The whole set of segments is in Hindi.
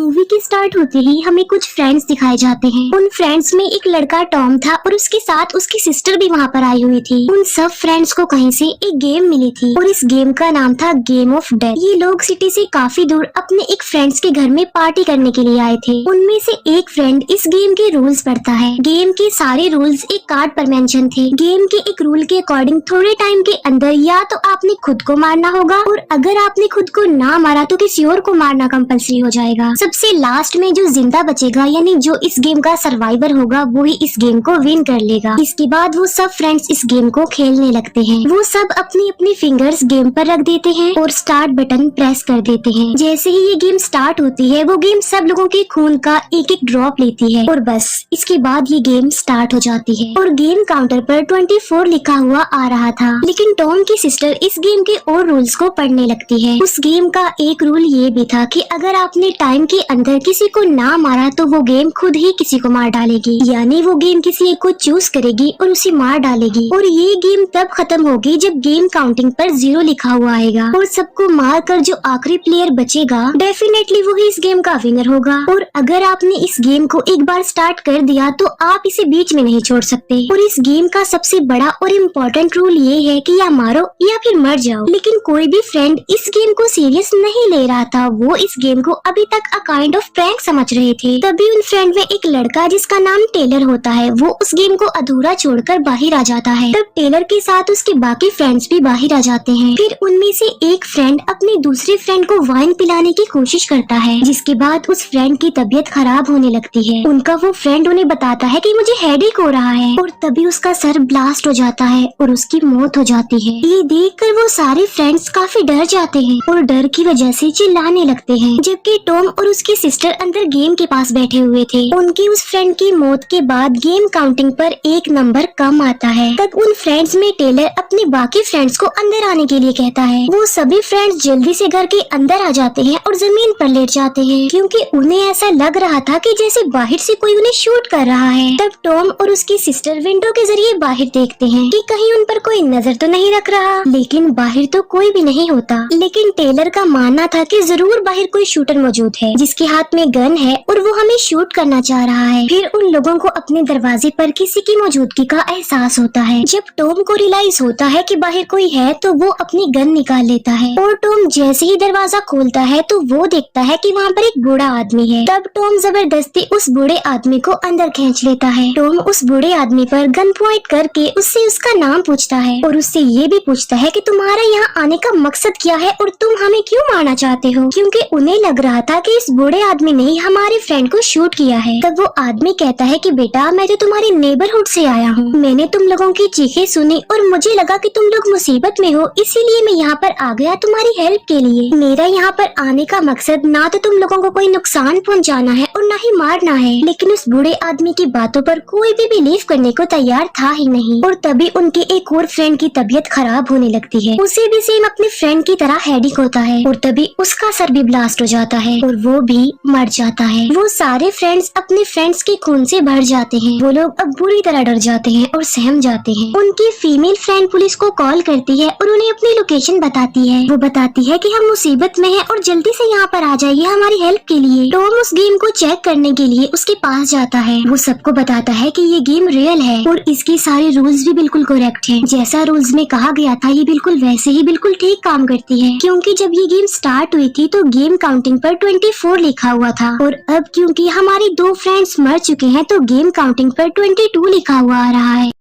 मूवी के स्टार्ट होते ही हमें कुछ फ्रेंड्स दिखाए जाते हैं। उन फ्रेंड्स में एक लड़का टॉम था और उसके साथ उसकी सिस्टर भी वहाँ पर आई हुई थी। उन सब फ्रेंड्स को कहीं से एक गेम मिली थी और इस गेम का नाम था गेम ऑफ डेथ। ये लोग सिटी से काफी दूर अपने एक फ्रेंड्स के घर में पार्टी करने के लिए आए थे। उनमें से एक फ्रेंड इस गेम के रूल्स पढ़ता है। गेम के सारे रूल्स एक कार्ड पर मेंशन थे। गेम के एक रूल के अकॉर्डिंग थोड़े टाइम के अंदर या तो आपने खुद को मारना होगा और अगर आपने खुद को ना मारा तो किसी और को मारना कंपल्सरी हो जाएगा। सबसे लास्ट में जो जिंदा बचेगा यानी जो इस गेम का सर्वाइवर होगा वो ही इस गेम को विन कर लेगा। इसके बाद वो सब फ्रेंड्स इस गेम को खेलने लगते हैं। वो सब अपनी अपनी फिंगर्स गेम पर रख देते हैं और स्टार्ट बटन प्रेस कर देते हैं। जैसे ही ये गेम स्टार्ट होती है वो गेम सब लोगों के खून का एक एक ड्रॉप लेती है और बस इसके बाद ये गेम स्टार्ट हो जाती है और गेम काउंटर पर 24 लिखा हुआ आ रहा था। लेकिन टॉम की सिस्टर इस गेम के और रूल्स को पढ़ने लगती है। उस गेम का एक रूल ये भी था कि अगर आपने टाइम के अंदर किसी को ना मारा तो वो गेम खुद ही किसी को मार डालेगी, यानी वो गेम किसी एक को चूज करेगी और उसे मार डालेगी। और ये गेम तब खत्म होगी जब गेम काउंटिंग पर 0 लिखा हुआ आएगा और सबको मार कर जो आखिरी प्लेयर बचेगा डेफिनेटली वो ही इस गेम का विनर होगा। और अगर आपने इस गेम को एक बार स्टार्ट कर दिया तो आप इसे बीच में नहीं छोड़ सकते। और इस गेम का सबसे बड़ा और इम्पोर्टेंट रूल ये है कि या मारो या फिर मर जाओ। लेकिन कोई भी फ्रेंड इस गेम को सीरियस नहीं ले रहा था। वो इस गेम को अभी तक अ काइंड ऑफ प्रैंक समझ रहे थे। तभी उन फ्रेंड में एक लड़का जिसका नाम टेलर होता है वो उस गेम को अधूरा छोड़कर बाहर आ जाता है। तब टेलर के साथ उसके बाकी फ्रेंड्स भी बाहर आ जाते हैं। फिर उनमें से एक फ्रेंड अपने दूसरे फ्रेंड को वाइन पिलाने की कोशिश करता है, जिसके बाद उस फ्रेंड की तबीयत खराब होने लगती है। उनका वो फ्रेंड उन्हें बताता है कि मुझे हेडेक हो रहा है और तभी उसका सर ब्लास्ट हो जाता है और उसकी मौत हो जाती है। ये देखकर वो सारे फ्रेंड्स काफी डर जाते हैं और डर की वजह से चिल्लाने लगते हैं। जबकि टॉम और उसकी सिस्टर अंदर गेम के पास बैठे हुए थे। उनकी उस फ्रेंड की मौत के बाद गेम काउंटिंग पर एक नंबर कम आता है। तब उन फ्रेंड्स में टेलर अपने बाकी फ्रेंड्स को अंदर आने के लिए कहता है। वो सभी फ्रेंड्स जल्दी से घर के अंदर आ जाते हैं और जमीन पर लेट जाते हैं क्योंकि उन्हें ऐसा लग रहा था कि जैसे बाहर से कोई उन्हें शूट कर रहा है। तब टॉम और उसकी सिस्टर विंडो के जरिए बाहर देखते हैं कि कहीं उन पर कोई नजर तो नहीं रख रहा, लेकिन बाहर तो कोई भी नहीं होता। लेकिन टेलर का मानना था कि जरूर बाहर कोई शूटर मौजूद है जिसके हाथ में गन है और वो हमें शूट करना चाह रहा है। फिर उन लोगों को अपने दरवाजे पर किसी की मौजूदगी का एहसास होता है। जब टॉम को रियलाइज होता है कि बाहर कोई है तो वो अपनी गन निकाल लेता है और टॉम जैसे ही दरवाजा खोलता है तो वो देखता है कि वहाँ पर एक बूढ़ा आदमी है। तब टॉम जबरदस्ती उस बूढ़े आदमी को अंदर खींच लेता है। टॉम उस बूढ़े आदमी पर गन पॉइंट करके उससे उसका नाम पूछता है और उससे ये भी पूछता है कि तुम्हारा यहाँ आने का मकसद क्या है और तुम हमें क्यों मारना चाहते हो, क्योंकि उन्हें लग रहा था कि इस बूढ़े आदमी ने ही हमारे फ्रेंड को शूट किया है। तब वो आदमी कहता है कि बेटा मैं तो तुम्हारे नेबरहुड से आया हूँ, मैंने तुम लोगों की चीखें सुनी और मुझे लगा कि तुम लोग मुसीबत में हो, इसीलिए मैं यहाँ पर आ गया तुम्हारी हेल्प के लिए। मेरा यहाँ पर आने का मकसद ना तो तुम लोगों को कोई नुकसान पहुँचाना है और न ही मारना है। लेकिन उस बूढ़े आदमी की बातों पर कोई भी बिलीव करने को तैयार था ही नहीं। और तभी उनके एक और फ्रेंड की तबीयत खराब होने लगती है। उसे भी सेम अपने फ्रेंड की तरह हेडेक होता है और तभी उसका सर भी ब्लास्ट हो जाता है और वो भी मर जाता है। वो सारे फ्रेंड्स अपने फ्रेंड्स के खून से भर जाते हैं। वो लोग अब बुरी तरह डर जाते हैं और सहम जाते हैं। उनकी फीमेल फ्रेंड पुलिस को कॉल करती है और उन्हें अपनी लोकेशन बताती है। वो बताती है कि हम मुसीबत में हैं और जल्दी से यहाँ पर आ जाइए हमारी हेल्प के लिए। टॉम उस गेम को चेक करने के लिए उसके पास जाता है। वो सबको बताता है कि ये गेम रियल है और इसके सारे रूल्स भी बिल्कुल करेक्ट हैं। जैसा रूल्स में कहा गया था ये बिल्कुल वैसे ही बिल्कुल ठीक काम करती है, क्योंकि जब ये गेम स्टार्ट हुई थी तो गेम काउंटिंग पर 24 लिखा हुआ था और अब क्योंकि हमारे 2 फ्रेंड्स मर चुके हैं तो गेम काउंटिंग पर 22 लिखा हुआ आ रहा है।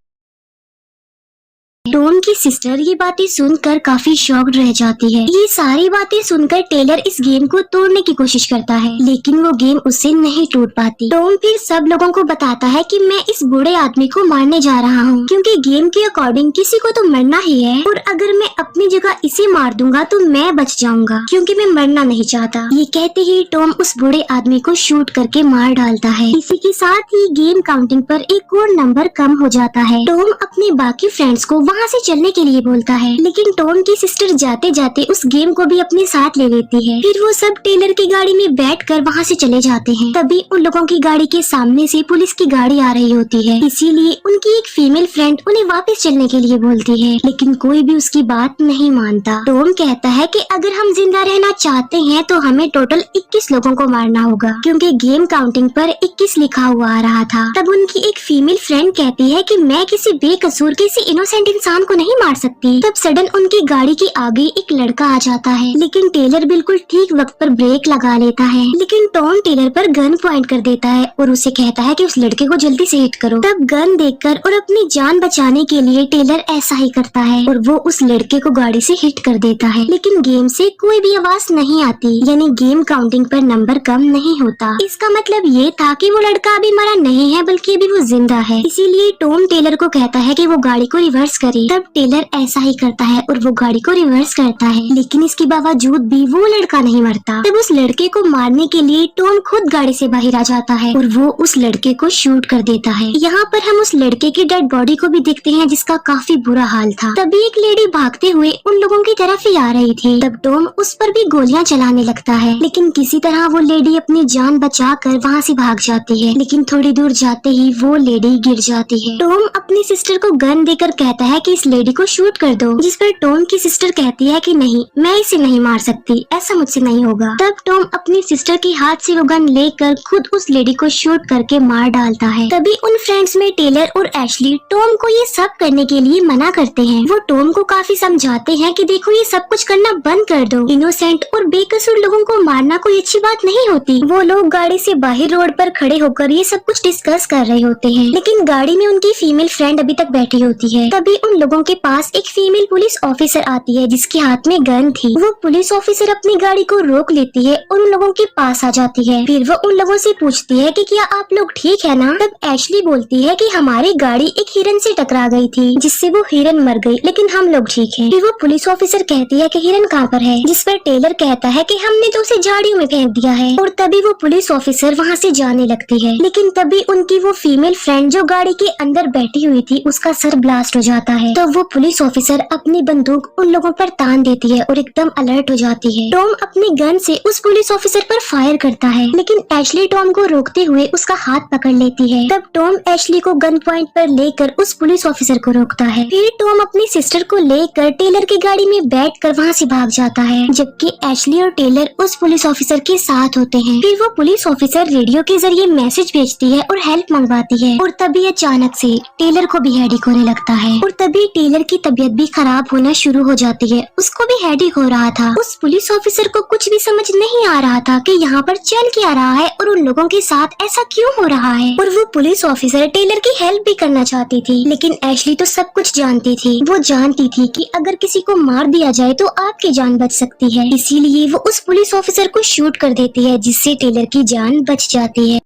टॉम की सिस्टर ये बातें सुनकर काफी शॉक्ड रह जाती है। ये सारी बातें सुनकर टेलर इस गेम को तोड़ने की कोशिश करता है, लेकिन वो गेम उससे नहीं टूट पाती। टॉम फिर सब लोगों को बताता है कि मैं इस बूढ़े आदमी को मारने जा रहा हूँ, क्योंकि गेम के अकॉर्डिंग किसी को तो मरना ही है और अगर मैं अपनी जगह इसे मार दूंगा तो मैं बच जाऊंगा, क्योंकि मैं मरना नहीं चाहता। ये कहते ही टॉम उस बूढ़े आदमी को शूट करके मार डालता है। इसी के साथ ही गेम काउंटिंग पर एक और नंबर कम हो जाता है। टॉम अपने बाकी फ्रेंड्स को वहाँ से चलने के लिए बोलता है, लेकिन टॉम की सिस्टर जाते जाते उस गेम को भी अपने साथ ले लेती है। फिर वो सब टेलर की गाड़ी में बैठकर वहाँ से चले जाते हैं। तभी उन लोगों की गाड़ी के सामने से पुलिस की गाड़ी आ रही होती है, इसीलिए उनकी एक फीमेल फ्रेंड उन्हें वापस चलने के लिए बोलती है, लेकिन कोई भी उसकी बात नहीं मानता। टॉम कहता है कि अगर हम जिंदा रहना चाहते हैं तो हमें टोटल 21 लोगों को मारना होगा, क्योंकि गेम काउंटिंग पर 21 लिखा हुआ आ रहा था। तब उनकी एक फीमेल फ्रेंड कहती है कि मैं किसी बेकसूर किसी इनोसेंट इंसान को नहीं मार सकती। तब सडन उनकी गाड़ी के आगे एक लड़का आ जाता है, लेकिन टेलर बिल्कुल ठीक वक्त पर ब्रेक लगा लेता है, लेकिन टॉम टेलर पर गन पॉइंट कर देता है और उसे कहता है कि उस लड़के को जल्दी से हिट करो। तब गन देखकर और अपनी जान बचाने के लिए टेलर ऐसा ही करता है और वो उस लड़के को गाड़ी से हिट कर देता है, लेकिन गेम से कोई भी आवाज नहीं आती, यानी गेम काउंटिंग पर नंबर कम नहीं होता। इसका मतलब ये था कि वो लड़का अभी मरा नहीं है, बल्कि अभी वो जिंदा है। इसीलिए टॉम टेलर को कहता है कि वो गाड़ी को रिवर्स करे। तब टेलर ऐसा ही करता है और वो गाड़ी को रिवर्स करता है, लेकिन इसके बावजूद भी वो लड़का नहीं मरता। तब उस लड़के को मारने के लिए टॉम खुद गाड़ी से बाहर आ जाता है और वो उस लड़के को शूट कर देता है। यहाँ पर हम उस लड़के की डेड बॉडी को भी देखते हैं, जिसका काफी बुरा हाल था। तभी एक लेडी भागते हुए उन लोगों की तरफ ही आ रही थी। तब टॉम उस पर भी गोलियां चलाने लगता है, लेकिन किसी तरह वो लेडी अपनी जान बचाकर वहाँ से भाग जाती है, लेकिन थोड़ी दूर जाते ही वो लेडी गिर जाती है। टॉम अपनी सिस्टर को गन देकर कहता है कि इस लेडी को शूट कर दो, जिस पर टॉम की सिस्टर कहती है कि नहीं, मैं इसे नहीं मार सकती, ऐसा मुझसे नहीं होगा। तब टॉम अपनी सिस्टर के हाथ से वो गन लेकर खुद उस लेडी को शूट करके मार डालता है। तभी उन फ्रेंड्स में टेलर और एशली टॉम को ये सब करने के लिए मना करते हैं। वो टॉम को काफी समझाते हैं कि देखो ये सब कुछ करना बंद कर दो, इनोसेंट और बेकसूर लोगों को मारना कोई अच्छी बात नहीं होती। वो लोग गाड़ी से बाहर रोड पर खड़े होकर ये सब कुछ डिस्कस कर रहे होते हैं, लेकिन गाड़ी में उनकी फीमेल फ्रेंड अभी तक बैठी होती है। तभी उन लोगों के पास एक फीमेल पुलिस ऑफिसर आती है, जिसके हाथ में गन थी। वो पुलिस ऑफिसर अपनी गाड़ी को रोक लेती है और उन लोगों के पास आ जाती है। फिर वो उन लोगों से पूछती है कि क्या आप लोग ठीक है ना? तब एशली बोलती है कि हमारी गाड़ी एक हिरन से टकरा गई थी, जिससे वो हिरन मर गई, लेकिन हम लोग ठीक हैं। फिर वो पुलिस ऑफिसर कहती है कि हिरन कहाँ पर है, जिस पर टेलर कहता है कि हमने तो उसे झाड़ियों में फेंक दिया है। और तभी वो पुलिस ऑफिसर वहाँ से जाने लगती है, लेकिन तभी उनकी वो फीमेल फ्रेंड जो गाड़ी के अंदर बैठी हुई थी, उसका सर ब्लास्ट हो जाता है। तो वो पुलिस ऑफिसर अपनी बंदूक उन लोगों पर तान देती है और एकदम अलर्ट हो जाती है। टॉम अपनी गन से उस पुलिस ऑफिसर पर फायर करता है, लेकिन एशली टॉम को रोकते हुए उसका हाथ पकड़ लेती है। तब टॉम एशली को गन पॉइंट पर लेकर उस पुलिस ऑफिसर को रोकता है। फिर टॉम अपनी सिस्टर को लेकर टेलर की गाड़ी में बैठकर वहाँ से भाग जाता है, जबकि एशली और टेलर उस पुलिस ऑफिसर के साथ होते हैं। फिर वो पुलिस ऑफिसर रेडियो के जरिए मैसेज भेजती है और हेल्प मंगवाती है, और तभी अचानक से टेलर को भी हेडेक होने लगता है, और तभी टेलर की तबीयत भी खराब होना शुरू हो जाती है। उसको भी हेडेक हो रहा था। उस पुलिस ऑफिसर को कुछ भी समझ नहीं आ रहा था कि यहाँ पर चल क्या रहा है और उन लोगों के साथ ऐसा क्यों हो रहा है। और वो पुलिस ऑफिसर टेलर की हेल्प भी करना चाहती थी, लेकिन एशली तो सब कुछ जानती थी। वो जानती थी कि अगर किसी को मार दिया जाए तो आपकी जान बच सकती है, इसीलिए वो उस पुलिस ऑफिसर को शूट कर देती है, जिससे टेलर की जान बच जाती है।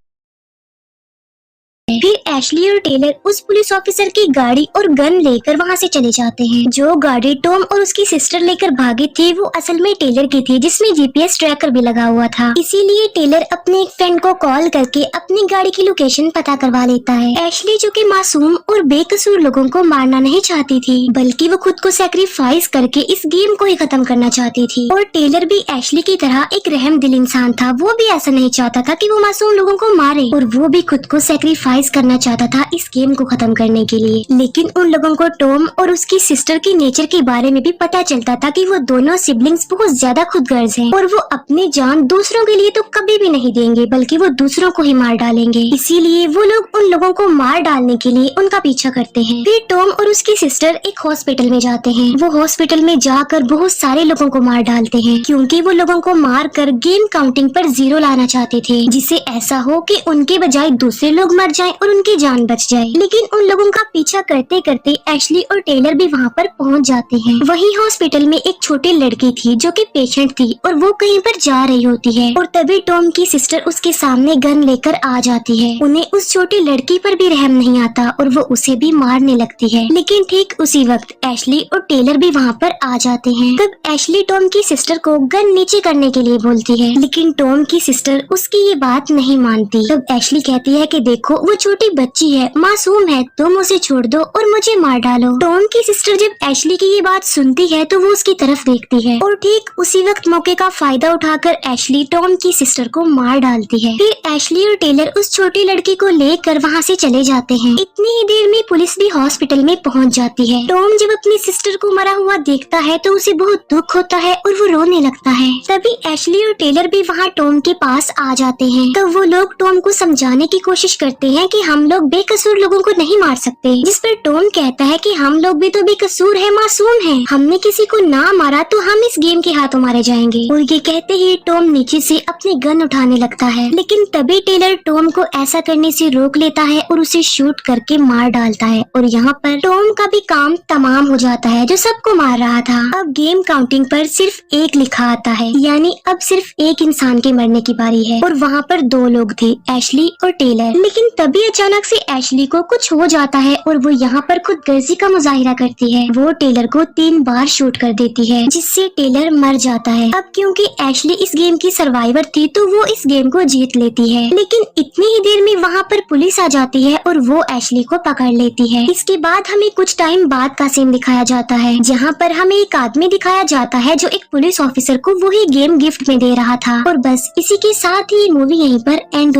फिर एशली और टेलर उस पुलिस ऑफिसर की गाड़ी और गन लेकर वहाँ से चले जाते हैं। जो गाड़ी टॉम और उसकी सिस्टर लेकर भागे थे वो असल में टेलर की थी, जिसमें जीपीएस ट्रैकर भी लगा हुआ था। इसीलिए टेलर अपने एक फ्रेंड को कॉल करके अपनी गाड़ी की लोकेशन पता करवा लेता है। एशली जो कि मासूम और बेकसूर लोगों को मारना नहीं चाहती थी, बल्कि वो खुद को सैक्रिफाइस करके इस गेम को ही खत्म करना चाहती थी। और टेलर भी एशली की तरह एक रहम दिल इंसान था। वो भी ऐसा नहीं चाहता था कि वो मासूम लोगों को मारे, और वो भी खुद को सैक्रिफाइस करना चाहता था इस गेम को खत्म करने के लिए। लेकिन उन लोगों को टॉम और उसकी सिस्टर की नेचर के बारे में भी पता चलता था कि वो दोनों सिबलिंग्स बहुत ज्यादा खुदगर्ज हैं, और वो अपनी जान दूसरों के लिए तो कभी भी नहीं देंगे, बल्कि वो दूसरों को ही मार डालेंगे। इसीलिए वो लोग उन लोगों को मार डालने के लिए उनका पीछा करते हैं। फिर टॉम और उसकी सिस्टर एक हॉस्पिटल में जाते हैं। वो हॉस्पिटल में जाकर बहुत सारे लोगों को मार डालते हैं, क्योंकि वो लोगों को मार कर गेम काउंटिंग पर 0 लाना चाहते थे, जिससे ऐसा हो कि उनके बजाय दूसरे लोग मर जाएं और उनकी जान बच जाए। लेकिन उन लोगों का पीछा करते करते एशली और टेलर भी वहाँ पर पहुँच जाते हैं। वहीं हॉस्पिटल में एक छोटी लड़की थी जो कि पेशेंट थी, और वो कहीं पर जा रही होती है, और तभी टॉम की सिस्टर उसके सामने गन लेकर आ जाती है। उन्हें उस छोटी लड़की पर भी रहम नहीं आता और वो उसे भी मारने लगती है। लेकिन ठीक उसी वक्त एशली और टेलर भी वहाँ पर आ जाते हैं। तब एशली टॉम की सिस्टर को गन नीचे करने के लिए बोलती है, लेकिन टॉम की सिस्टर उसकी ये बात नहीं मानती। तब एशली कहती है कि देखो वो छोटी बच्ची है, मासूम है, तुम उसे छोड़ दो और मुझे मार डालो। टॉम की सिस्टर जब एशली की ये बात सुनती है तो वो उसकी तरफ देखती है और ठीक उसी वक्त मौके का फायदा उठाकर एशली टॉम की सिस्टर को मार डालती है। फिर एशली और टेलर उस छोटी लड़की को लेकर वहाँ से चले जाते हैं। इतनी ही देर में पुलिस भी हॉस्पिटल में पहुँच जाती है। टॉम जब अपनी सिस्टर को मरा हुआ देखता है तो उसे बहुत दुख होता है और वो रोने लगता है। तभी एशली और टेलर भी वहाँ टॉम के पास आ जाते हैं। तब वो लोग टॉम को समझाने की कोशिश करते हैं कि हम लोग बेकसूर लोगों को नहीं मार सकते, जिस पर टॉम कहता है कि हम लोग भी तो बेकसूर है, मासूम है, हमने किसी को ना मारा तो हम इस गेम के हाथों मारे जाएंगे। और ये कहते ही टॉम नीचे से अपनी गन उठाने लगता है, लेकिन तभी टेलर टॉम को ऐसा करने से रोक लेता है और उसे शूट करके मार डालता है। और यहाँ पर टॉम का भी काम तमाम हो जाता है जो सबको मार रहा था। अब गेम काउंटिंग पर सिर्फ एक लिखा आता है, यानी अब सिर्फ एक इंसान के मरने की बारी है। और वहाँ पर दो लोग थे, एशली और टेलर। लेकिन तभी अचानक से एशली को कुछ हो जाता है और वो यहाँ पर खुद गर्जी का मुजाहिरा करती है। वो टेलर को 3 बार शूट कर देती है, जिससे टेलर मर जाता है। अब क्योंकि एशली इस गेम की सर्वाइवर थी तो वो इस गेम को जीत लेती है। लेकिन इतनी ही देर में वहाँ पर पुलिस आ जाती है और वो एशली को पकड़ लेती है। इसके बाद हमें कुछ टाइम बाद का सीन दिखाया जाता है, जहाँ पर हमें एक आदमी दिखाया जाता है जो एक पुलिस ऑफिसर को वही गेम गिफ्ट में दे रहा था। और बस इसी के साथ ही मूवी यहीं पर एंड हो